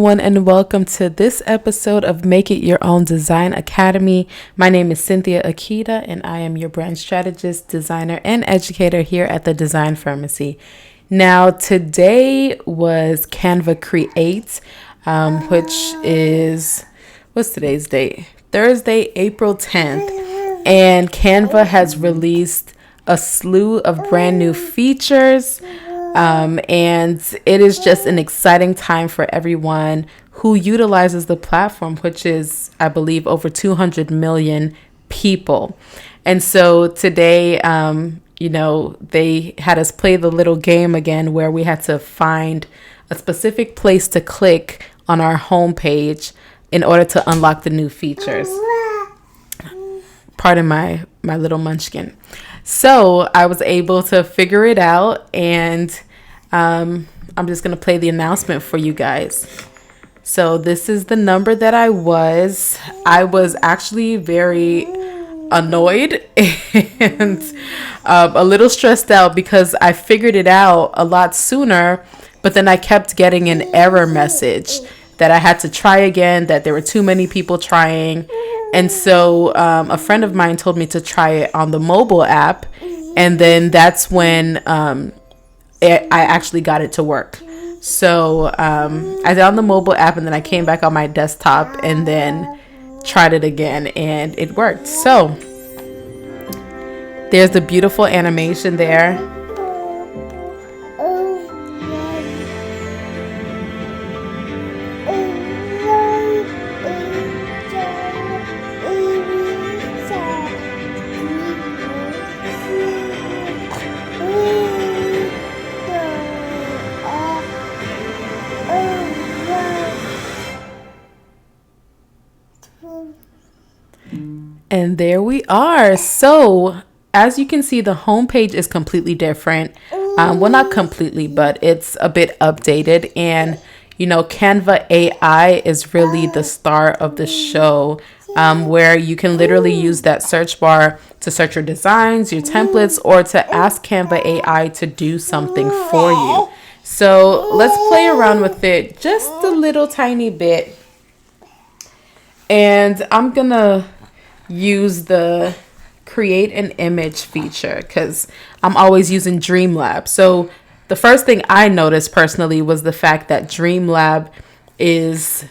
everyone, and welcome to this episode of Make It Your Own Design Academy. My name is Cynthia Akita, and I am your brand strategist, designer, and educator here at the Design Pharmacy. Now, today was Canva Create, which is, what's today's date? Thursday, April 10th. And Canva has released a slew of brand new features. And it is just an exciting time for everyone who utilizes the platform, which is, I believe, over 200 million people. And so today, they had us play the little game again where we had to find a specific place to click on our homepage in order to unlock the new features. Pardon my little munchkin. So I was able to figure it out, and I'm just going to play the announcement for you guys. So this is the number that I was actually very annoyed and a little stressed out because I figured it out a lot sooner, but then I kept getting an error message that I had to try again, that there were too many people trying. And so a friend of mine told me to try it on the mobile app. And then that's when I actually got it to work. So I did on the mobile app, and then I came back on my desktop and then tried it again, and it worked. So there's the beautiful animation there. And there we are. So as you can see, the homepage is completely different. Well, not completely, but it's a bit updated. And, Canva AI is really the star of the show, where you can literally use that search bar to search your designs, your templates, or to ask Canva AI to do something for you. So let's play around with it just a little tiny bit. And I'm going to use the create an image feature because I'm always using Dreamlab. So the first thing I noticed personally was the fact that Dreamlab is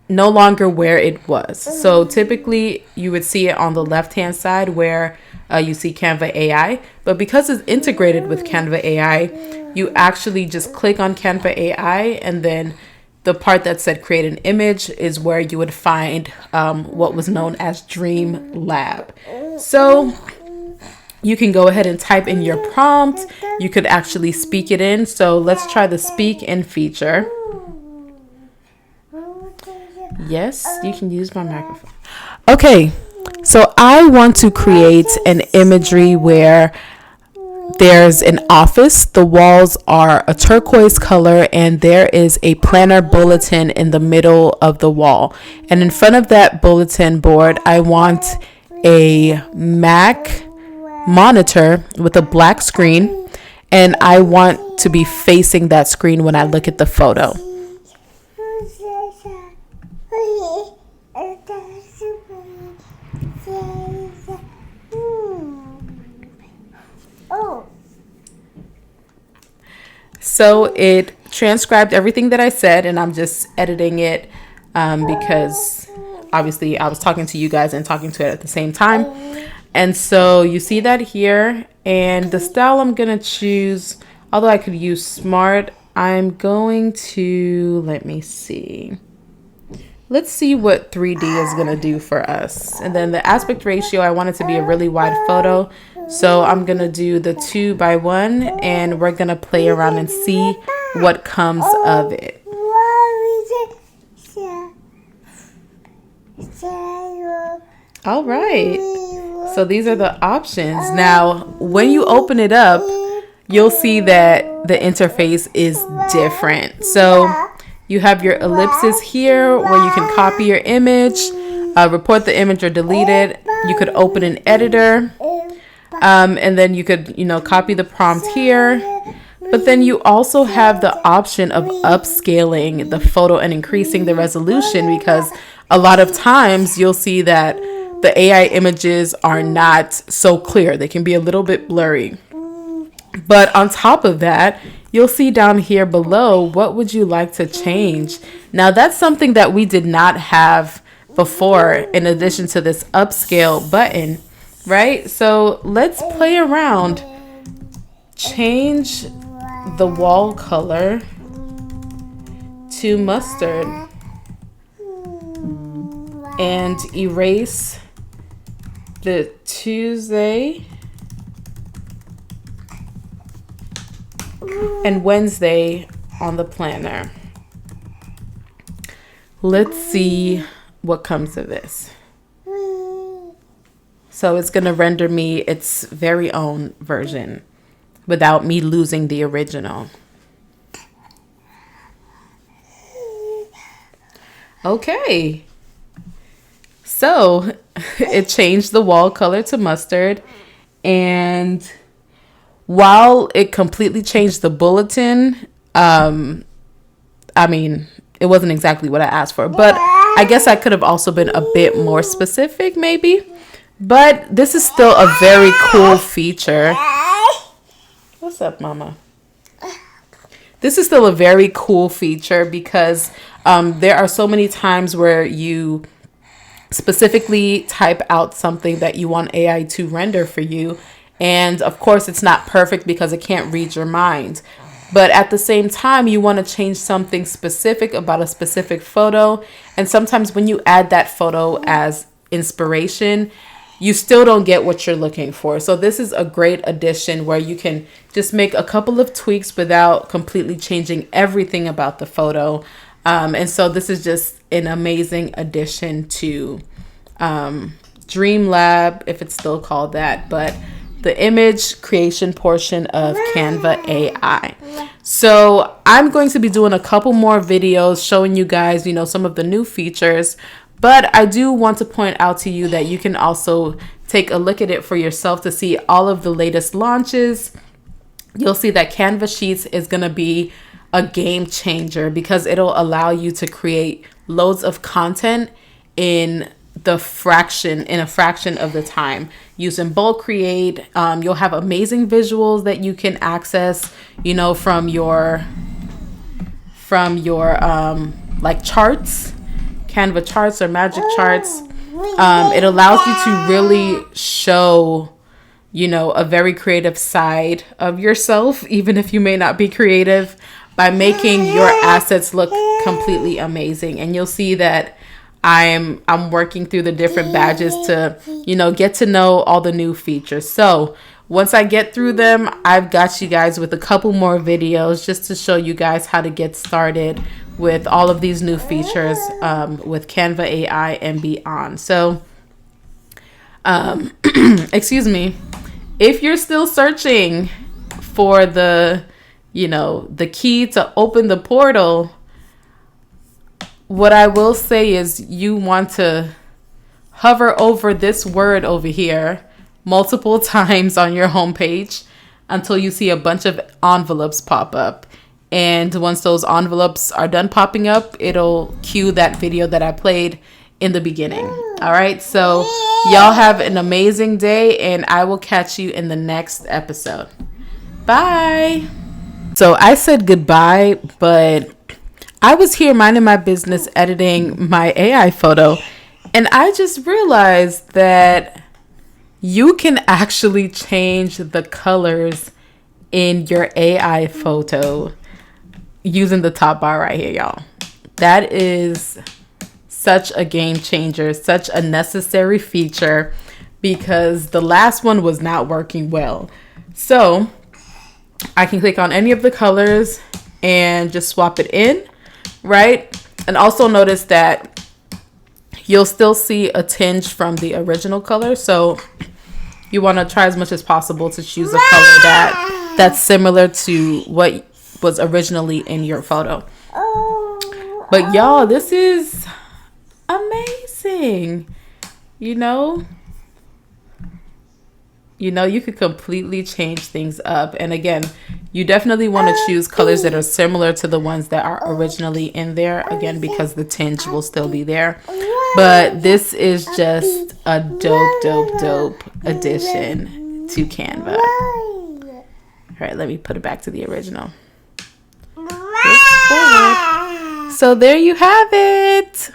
no longer where it was. So typically you would see it on the left hand side where you see Canva AI, but because it's integrated with Canva AI, you actually just click on Canva AI, and then the part that said create an image is where you would find what was known as Dreamlab. So you can go ahead and type in your prompt. You could actually speak it in. So let's try the speak in feature. Yes, you can use my microphone. Okay, so I want to create an imagery where there's an office. The walls are a turquoise color, and there is a planner bulletin in the middle of the wall. And in front of that bulletin board, I want a Mac monitor with a black screen, and I want to be facing that screen when I look at the photo. So it transcribed everything that I said, and I'm just editing it because obviously I was talking to you guys and talking to it at the same time. And so you see that here, and the style I'm going to choose, although I could use smart, I'm going to, let's see what 3D is going to do for us. And then the aspect ratio, I want it to be a really wide photo. So I'm going to do the 2:1, and we're going to play around and see what comes of it. All right. So these are the options. Now, when you open it up, you'll see that the interface is different. So you have your ellipses here where you can copy your image, report the image or delete it. You could open an editor. And then you could, copy the prompt here. But then you also have the option of upscaling the photo and increasing the resolution, because a lot of times you'll see that the AI images are not so clear. They can be a little bit blurry. But on top of that, you'll see down here below, what would you like to change? Now, that's something that we did not have before, in addition to this upscale button, right? So let's play around. Change the wall color to mustard and erase the Tuesday and Wednesday on the planner. Let's see what comes of this. So it's going to render me its very own version without me losing the original. Okay. So it changed the wall color to mustard, and while it completely changed the bulletin, I mean, it wasn't exactly what I asked for, but I guess I could have also been a bit more specific maybe. But this is still a very cool feature. What's up, mama? This is still a very cool feature because there are so many times where you specifically type out something that you want AI to render for you. And of course, it's not perfect because it can't read your mind. But at the same time, you want to change something specific about a specific photo. And sometimes when you add that photo as inspiration, you still don't get what you're looking for. So this is a great addition where you can just make a couple of tweaks without completely changing everything about the photo. And so this is just an amazing addition to Dreamlab, if it's still called that, but the image creation portion of Canva AI. So I'm going to be doing a couple more videos showing you guys, some of the new features, but I do want to point out to you that you can also take a look at it for yourself to see all of the latest launches. You'll see that Canva Sheets is going to be a game changer because it'll allow you to create loads of content in a fraction of the time using bulk create. You'll have amazing visuals that you can access, from your like charts, Canva charts or magic charts. It allows you to really show a very creative side of yourself, even if you may not be creative, by making your assets look completely amazing. And you'll see that I'm working through the different badges to, get to know all the new features. So once I get through them, I've got you guys with a couple more videos just to show you guys how to get started with all of these new features with Canva AI and beyond. So, excuse me, if you're still searching for the key to open the portal, what I will say is you want to hover over this word over here multiple times on your homepage until you see a bunch of envelopes pop up. And once those envelopes are done popping up, it'll cue that video that I played in the beginning. All right. So y'all have an amazing day, and I will catch you in the next episode. Bye. So I said goodbye, but I was here minding my business, editing my AI photo, and I just realized that you can actually change the colors in your AI photo using the top bar right here, y'all. That is such a game changer, such a necessary feature, because the last one was not working well. So I can click on any of the colors and just swap it in, right? And also notice that you'll still see a tinge from the original color. So you want to try as much as possible to choose a color that's similar to what was originally in your photo. But y'all, this is amazing. You know, you could completely change things up. And again, you definitely want to choose colors that are similar to the ones that are originally in there, again, because the tinge will still be there. But this is just a dope addition to Canva. All right, let me put it back to the original. So there you have it.